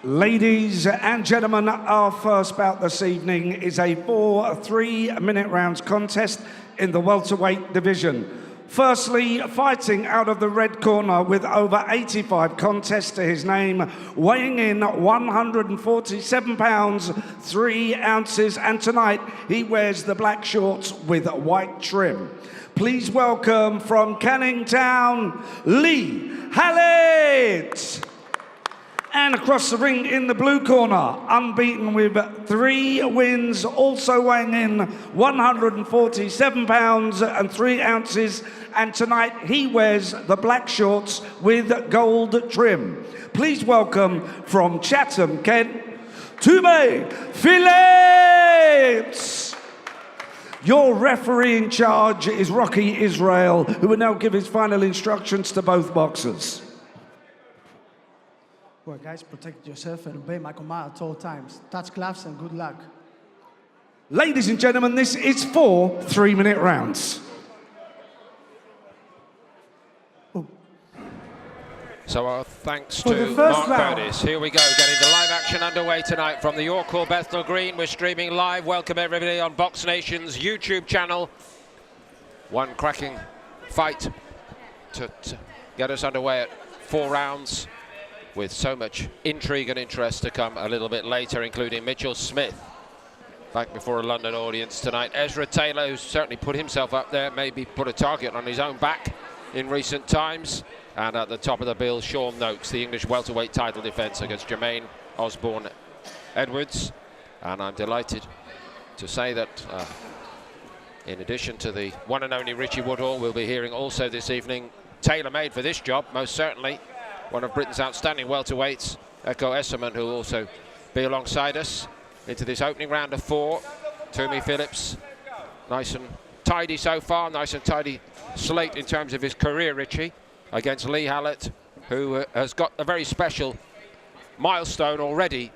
Ladies and gentlemen, our first bout this evening is a 4 3-minute rounds contest in the welterweight division. Firstly, fighting out of the red corner with over 85 contests to his name, weighing in 147 pounds, 3 ounces, and tonight he wears the black shorts with white trim. Please welcome from Canning Town, Lee Hallett. And across the ring in the blue corner, unbeaten with 3 wins, also weighing in 147 pounds and 3 ounces. And tonight he wears the black shorts with gold trim. Please welcome from Chatham, Kent, Tumi Phillips. Your referee in charge is Rocky Israel, who will now give his final instructions to both boxers. Well, guys, protect yourself and obey my command at all times. Touch gloves and good luck. Ladies and gentlemen, this is 4 3-minute rounds. So our thanks to Mark Burdiss. Here we go, getting the live action underway tonight from the York Hall Bethnal Green. We're streaming live. Welcome everybody on Boxnation's YouTube channel. One cracking fight to get us underway at 4 rounds, with so much intrigue and interest to come a little bit later, including Mitchell Smith back before a London audience tonight. Ezra Taylor, who's certainly put himself up there, maybe put a target on his own back in recent times. And at the top of the bill, Sean Noakes, the English welterweight title defence against Jermaine Osborne Edwards. And I'm delighted to say that in addition to the one and only Richie Woodhall, we'll be hearing also this evening, tailor-made for this job, most certainly, one of Britain's outstanding welterweights, Eko Esserman, who will also be alongside us into this opening round of 4. Tumi Phillips, nice and tidy so far, nice and tidy slate in terms of his career, Richie, against Lee Hallett, who has got a very special milestone already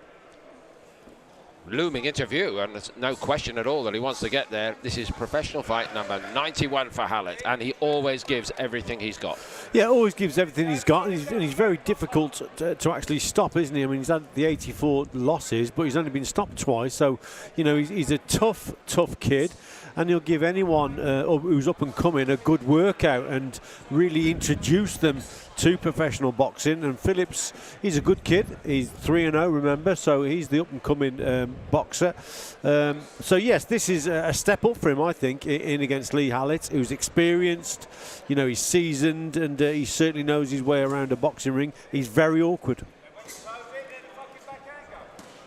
looming into view, and there's no question at all that he wants to get there. This is professional fight number 91 for Hallett, and he always gives everything he's got. Yeah, always gives everything he's got, and he's very difficult to actually stop, isn't he? I mean, he's had the 84 losses, but he's only been stopped twice, so, you know, he's a tough kid, and he'll give anyone who's up and coming a good workout and really introduce them to professional boxing. And Phillips, he's a good kid. He's 3-0, remember, so he's the up-and-coming boxer. So yes, this is a step up for him, I think, in against Lee Hallett, who's experienced. You know, he's seasoned, and he certainly knows his way around a boxing ring. He's very awkward.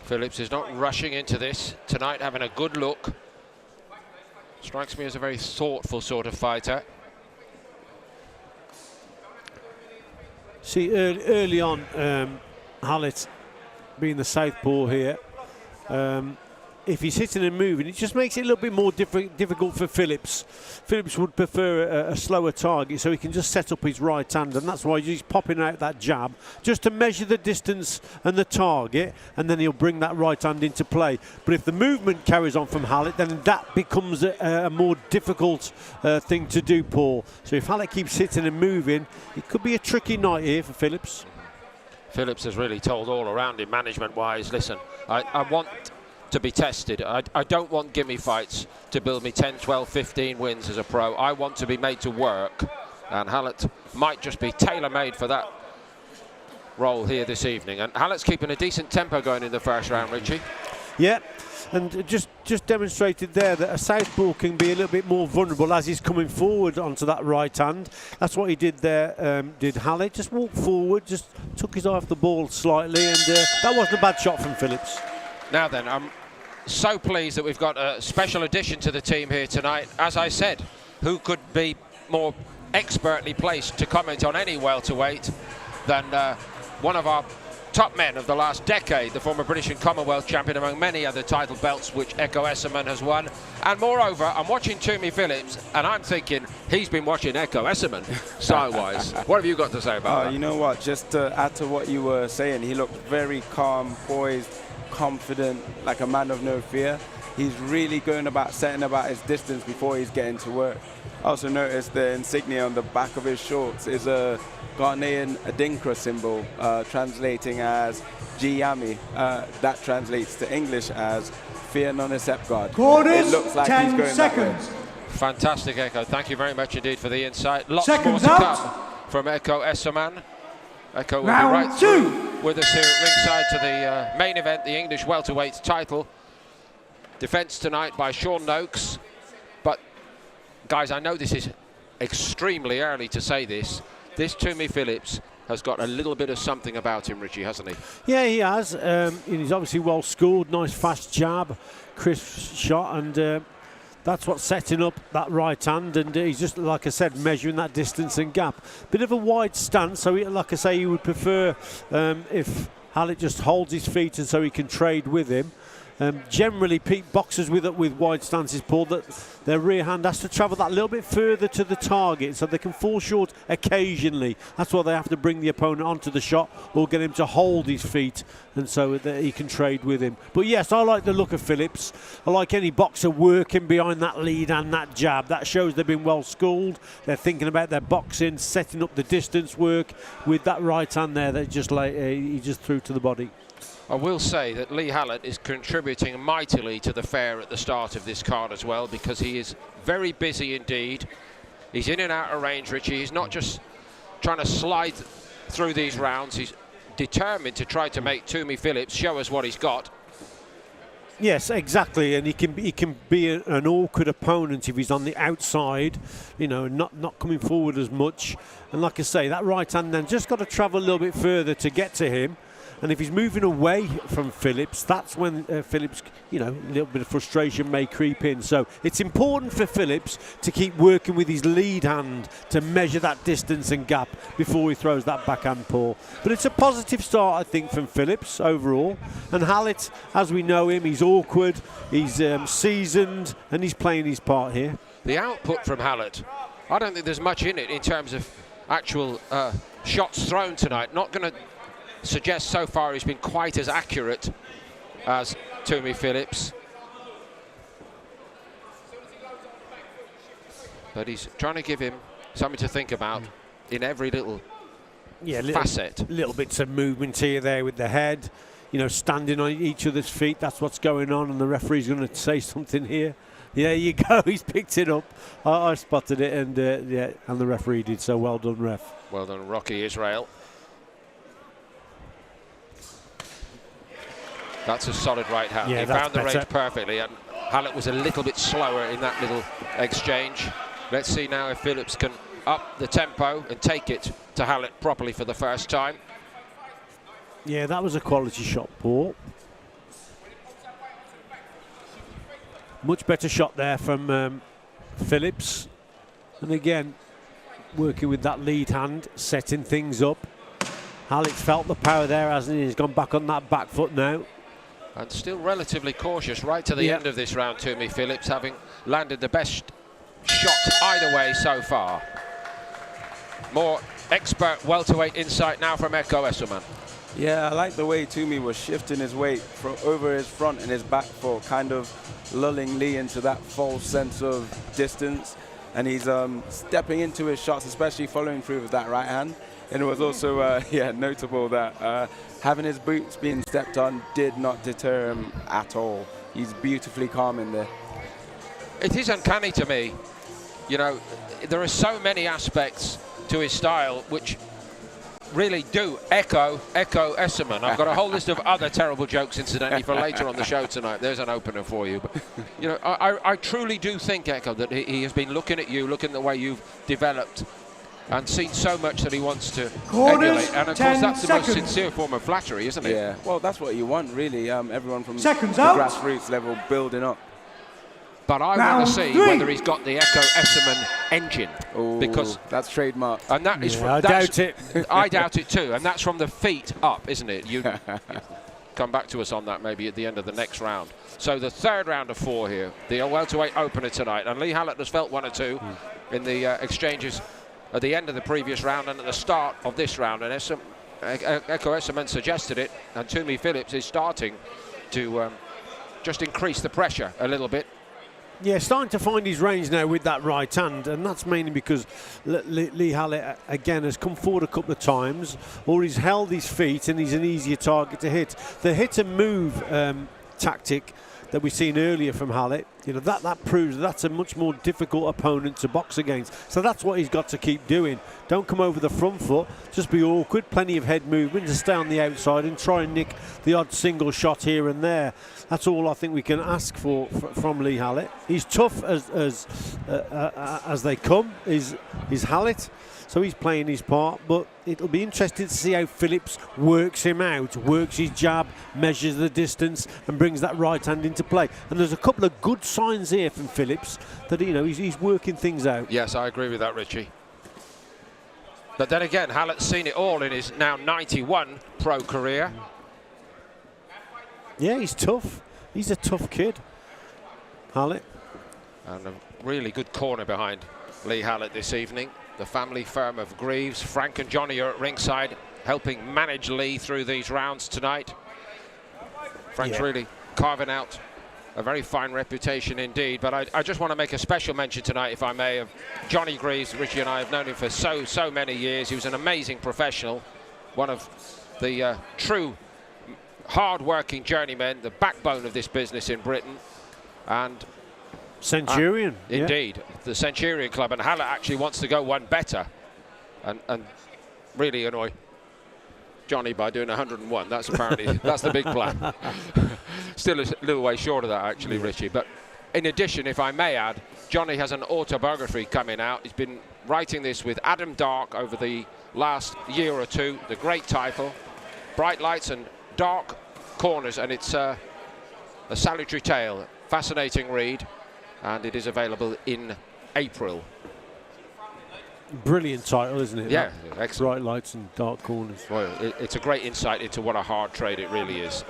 Phillips is not rushing into this tonight, having a good look. Strikes me as a very thoughtful sort of fighter. See, early on, Hallett being the southpaw here, if he's hitting and moving, it just makes it a little bit more difficult for Phillips. Phillips would prefer a slower target so he can just set up his right hand, and that's why he's popping out that jab, just to measure the distance and the target, and then he'll bring that right hand into play. But if the movement carries on from Hallett, then that becomes a more difficult thing to do, Paul. So if Hallett keeps hitting and moving, it could be a tricky night here for Phillips. Phillips has really told all around him, management-wise, listen, I want to be tested. I don't want gimme fights to build me 10, 12, 15 wins as a pro. I want to be made to work, and Hallett might just be tailor-made for that role here this evening. And Hallett's keeping a decent tempo going in the first round, Richie. Yeah, and just demonstrated there that a southpaw can be a little bit more vulnerable as he's coming forward onto that right hand. That's what he did there, did Hallett. Just walked forward, just took his eye off the ball slightly, and that wasn't a bad shot from Phillips. Now then, I'm so pleased that we've got a special addition to the team here tonight. As I said, who could be more expertly placed to comment on any welterweight than one of our top men of the last decade, the former British and Commonwealth champion, among many other title belts which Eko Esserman has won. And moreover, I'm watching Tumi Phillips, and I'm thinking he's been watching Eko Esserman style-wise. What have you got to say about that? You know what, just to add to what you were saying, he looked very calm, poised, confident, like a man of no fear. He's really going about setting about his distance before he's getting to work. I also noticed the insignia on the back of his shorts is a Ghanaian Adinkra symbol, translating as Giyami. That translates to English as Fear None Except God. Quarters, It looks like 10 he's going seconds. that way. Fantastic, Echo. Thank you very much indeed for the insight. Lots Seconds more to out. come from Echo Esserman. Echo will Round be right two. through with us here at ringside to the main event, the English welterweight title. Defence tonight by Sean Noakes. But, guys, I know this is extremely early to say this. This Tumi Phillips has got a little bit of something about him, Richie, hasn't he? Yeah, he has. He's obviously well schooled, nice fast jab, crisp shot, and that's what's setting up that right hand. And he's just, like I said, measuring that distance and gap. Bit of a wide stance, so like I say, he would prefer if Hallett just holds his feet and so he can trade with him. Generally, boxers with wide stances, Paul, that their rear hand has to travel that little bit further to the target so they can fall short occasionally. That's why they have to bring the opponent onto the shot or get him to hold his feet and so that he can trade with him. But yes, I like the look of Phillips. I like any boxer working behind that lead and that jab. That shows they've been well schooled. They're thinking about their boxing, setting up the distance work with that right hand there that he just threw to the body. I will say that Lee Hallett is contributing mightily to the fair at the start of this card as well, because he is very busy indeed. He's in and out of range, Richie. He's not just trying to slide through these rounds. He's determined to try to make Tumi Phillips show us what he's got. Yes, exactly, and he can be an awkward opponent if he's on the outside, you know, not coming forward as much. And like I say, that right hand then just got to travel a little bit further to get to him. And if he's moving away from Phillips, that's when Phillips, you know, a little bit of frustration may creep in. So it's important for Phillips to keep working with his lead hand to measure that distance and gap before he throws that backhand paw. But it's a positive start, I think, from Phillips overall. And Hallett, as we know him, he's awkward, he's seasoned, and he's playing his part here. The output from Hallett, I don't think there's much in it in terms of actual shots thrown tonight. Not going to suggest so far he's been quite as accurate as Tumi Phillips, but he's trying to give him something to think about in every little facet. Little bits of movement here there with the head, you know, standing on each other's feet. That's what's going on, and the referee's going to say something here. Yeah, there you go. He's picked it up. I spotted it, and yeah, and the referee did. So well done, ref. Well done, Rocky Israel. That's a solid right hand. Yeah, he found the range perfectly, and Hallett was a little bit slower in that little exchange. Let's see now if Phillips can up the tempo and take it to Hallett properly for the first time. Yeah, that was a quality shot, Paul. Much better shot there from Phillips. And again, working with that lead hand, setting things up. Hallett's felt the power there, hasn't he? He's gone back on that back foot now. And still relatively cautious right to the end of this round, Tumi Phillips, having landed the best shot either way so far. More expert welterweight insight now from Echo Esserman. Yeah, I like the way Tumi was shifting his weight over his front and his back foot, kind of lulling Lee into that false sense of distance. And he's stepping into his shots, especially following through with that right hand. And it was also notable that having his boots being stepped on did not deter him at all. He's beautifully calm in there. It is uncanny to me. You know, there are so many aspects to his style which really do echo Esserman. I've got a whole list of other terrible jokes, incidentally, for later on the show tonight. There's an opener for you. But, you know, I truly do think, Echo, that he has been looking at you, looking at the way you've developed, and seen so much that he wants to emulate. And of course, that's the most sincere form of flattery, isn't it? Yeah, well, that's what you want, really. Everyone from the out. grassroots level building up. But I want to see whether he's got the Echo Esserman engine. Ooh, because that's trademark. And that is from, I doubt it. I doubt it too. And that's from the feet up, isn't it? You come back to us on that maybe at the end of the next round. So the third round of four here, the welterweight opener tonight. And Lee Hallett has felt one or two in the exchanges at the end of the previous round and at the start of this round. And Echo Esserman suggested it. And Tumi Phillips is starting to just increase the pressure a little bit. Yeah, starting to find his range now with that right hand, and that's mainly because Lee Hallett again has come forward a couple of times, or he's held his feet and he's an easier target to hit. The hit and move tactic that we've seen earlier from Hallett, you know, that proves that's a much more difficult opponent to box against. So that's what he's got to keep doing. Don't come over the front foot, just be awkward, plenty of head movement to stay on the outside and try and nick the odd single shot here and there. That's all I think we can ask for from Lee Hallett. He's tough as they come, is Hallett. So he's playing his part, but it'll be interesting to see how Phillips works him out, works his jab, measures the distance and brings that right hand into play. And there's a couple of good signs here from Phillips that, you know, he's working things out. Yes, I agree with that, Richie. But then again, Hallett's seen it all in his now 91 pro career. Yeah, he's tough. He's a tough kid, Hallett. And a really good corner behind Lee Hallett this evening. The family firm of Greaves. Frank and Johnny are at ringside helping manage Lee through these rounds tonight. Frank's really carving out a very fine reputation indeed. But I just want to make a special mention tonight, if I may, of Johnny Greaves. Richie and I have known him for so many years. He was an amazing professional, one of the true hard-working journeymen, the backbone of this business in Britain. And Centurion. Indeed, the Centurion Club, and Hallett actually wants to go one better and really annoy Johnny by doing 101. That's apparently that's the big plan. Still a little way short of that actually, Richie. But in addition, if I may add, Johnny has an autobiography coming out. He's been writing this with Adam Dark over the last year or two. The great title, Bright Lights and Dark Corners, and it's a salutary tale, fascinating read. And it is available in April. Brilliant title, isn't it? Yeah, that? excellent. Bright Lights and Dark Corners. Well, it's a great insight into what a hard trade it really is.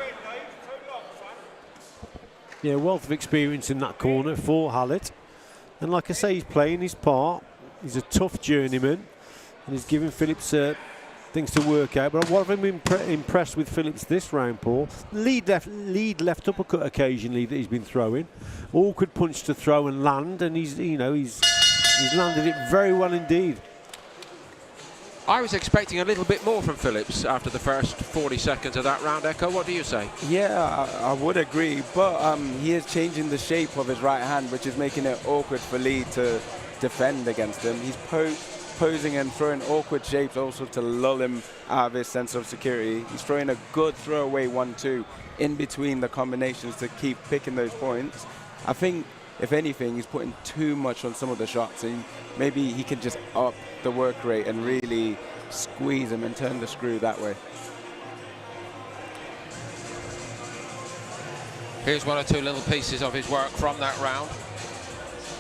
Yeah, wealth of experience in that corner for Hallett. And like I say, he's playing his part. He's a tough journeyman. And he's giving Phillips things to work out. But what have I been impressed with Phillips this round, Paul? Lead left uppercut occasionally that he's been throwing. Awkward punch to throw and land, and he's landed it very well indeed. I was expecting a little bit more from Phillips after the first 40 seconds of that round. Echo, what do you say? Yeah, I would agree, but he is changing the shape of his right hand, which is making it awkward for Lee to defend against him. He's posing and throwing awkward shapes also to lull him out of his sense of security. He's throwing a good throwaway 1-2 in between the combinations to keep picking those points. I think, if anything, he's putting too much on some of the shots, and maybe he can just up the work rate and really squeeze him and turn the screw that way. Here's one or two little pieces of his work from that round.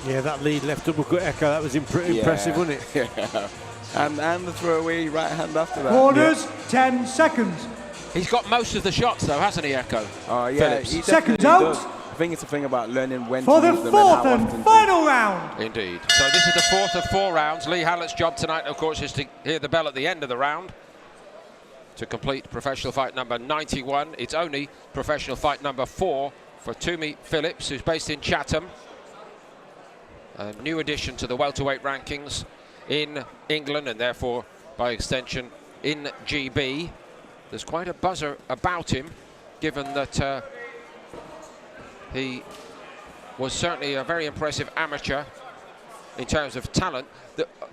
Yeah, that lead left uppercut, Echo, that was impressive, wasn't it? Yeah. And the throwaway right hand after that. Corners, 10 seconds. He's got most of the shots though, hasn't he, Echo? Oh, yeah, Phillips. he Seconds definitely out. does. I think it's a thing about learning when For to the use them fourth and how and often final round. Indeed. So this is the fourth of 4 rounds. Lee Hallett's job tonight, of course, is to hear the bell at the end of the round to complete professional fight number 91. It's only professional fight number 4 for Tumi Phillips, who's based in Chatham. A new addition to the welterweight rankings in England and therefore, by extension, in GB. There's quite a buzzer about him, given that he was certainly a very impressive amateur in terms of talent.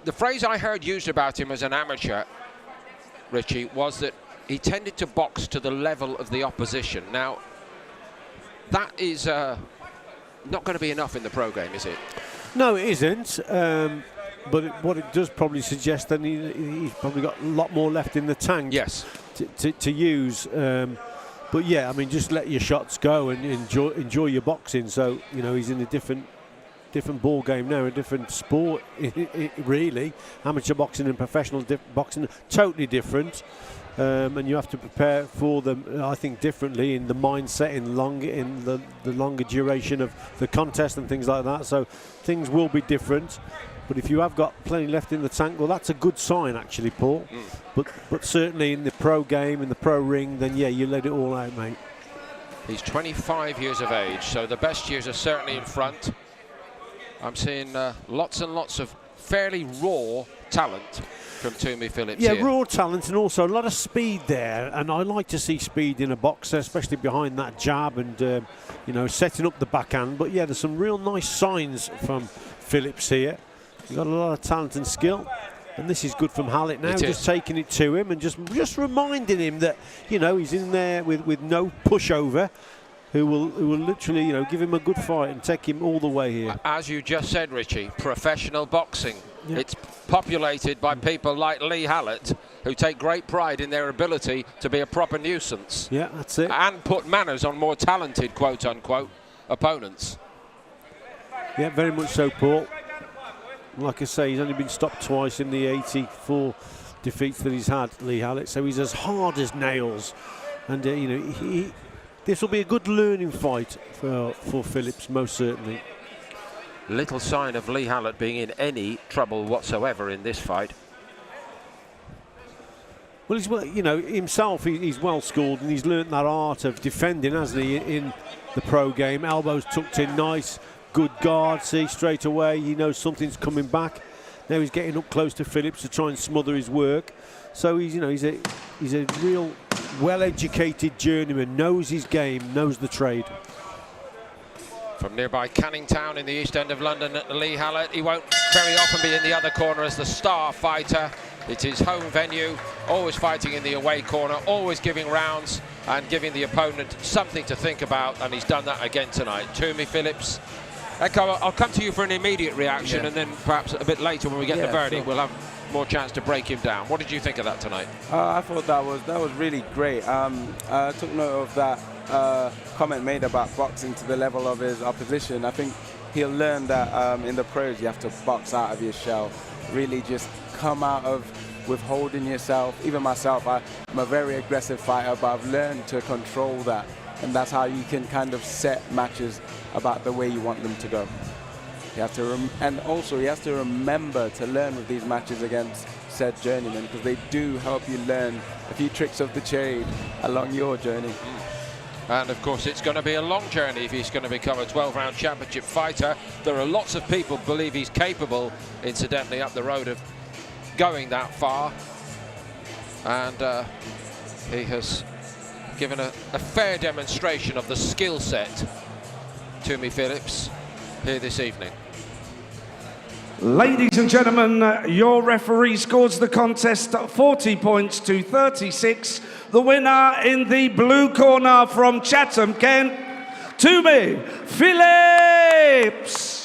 The phrase I heard used about him as an amateur, Richie, was that he tended to box to the level of the opposition. Now, that is not going to be enough in the pro game, is it? No, it isn't. But what it does probably suggest that he's probably got a lot more left in the tank. Yes. To use. But yeah, I mean, just let your shots go and enjoy your boxing. So, you know, he's in a different ball game now, a different sport, really. Amateur boxing and professional boxing, totally different. And you have to prepare for them, I think, differently in the mindset, in the longer duration of the contest and things like that. So things will be different. But if you have got plenty left in the tank, well, that's a good sign, actually, Paul. But certainly in the pro game, in the pro ring, then yeah, you let it all out, mate. He's 25 years of age, so the best years are certainly in front. I'm seeing lots and lots of fairly raw talent from Tumi Phillips Yeah, here. raw talent and also a lot of speed there, and I like to see speed in a boxer, especially behind that jab and you know, setting up the backhand. But yeah, there's some real nice signs from Phillips here. He's got a lot of talent and skill, and this is good from Hallett now, just taking it to him and just reminding him that, you know, he's in there with no pushover, who will literally, you know, give him a good fight and take him all the way here. As you just said, Richie, professional boxing. Yeah. It's populated by people like Lee Hallett, who take great pride in their ability to be a proper nuisance. Yeah, that's it. And put manners on more talented, quote-unquote, opponents. Yeah, very much so, Paul. Like I say, he's only been stopped twice in the 84 defeats that he's had, Lee Hallett, so he's as hard as nails. And, you know, this will be a good learning fight for Phillips, most certainly. Little sign of Lee Hallett being in any trouble whatsoever in this fight. Well, he's, you know, himself, he's well schooled and he's learnt that art of defending, hasn't he, in the pro game. Elbows tucked in nice, good guard, see, straight away, he knows something's coming back. Now he's getting up close to Phillips to try and smother his work. So he's, you know, he's a real well-educated journeyman, knows his game, knows the trade. From nearby Canning Town in the East End of London, Lee Hallett. He won't very often be in the other corner as the star fighter. It's his home venue, always fighting in the away corner, always giving rounds and giving the opponent something to think about, and he's done that again tonight. Tumi Phillips. Echo, I'll come to you for an immediate reaction, and then perhaps a bit later when we get the verdict, we'll have more chance to break him down. What did you think of that tonight? I thought that was really great. I took note of that comment made about boxing to the level of his opposition. I think he'll learn that in the pros you have to box out of your shell, really just come out of withholding yourself. Even myself, I'm a very aggressive fighter, but I've learned to control that, and that's how you can kind of set matches about the way you want them to go. You have to, and also he has to remember to learn with these matches against said journeymen, because they do help you learn a few tricks of the trade along your journey. And of course it's going to be a long journey if he's going to become a 12-round championship fighter. There are lots of people who believe he's capable, incidentally, up the road of going that far. And he has given a fair demonstration of the skill set, Tumi Phillips, here this evening. Ladies and gentlemen, your referee scores the contest 40 points to 36. The winner in the blue corner from Chatham, Kent, Tumi Phillips.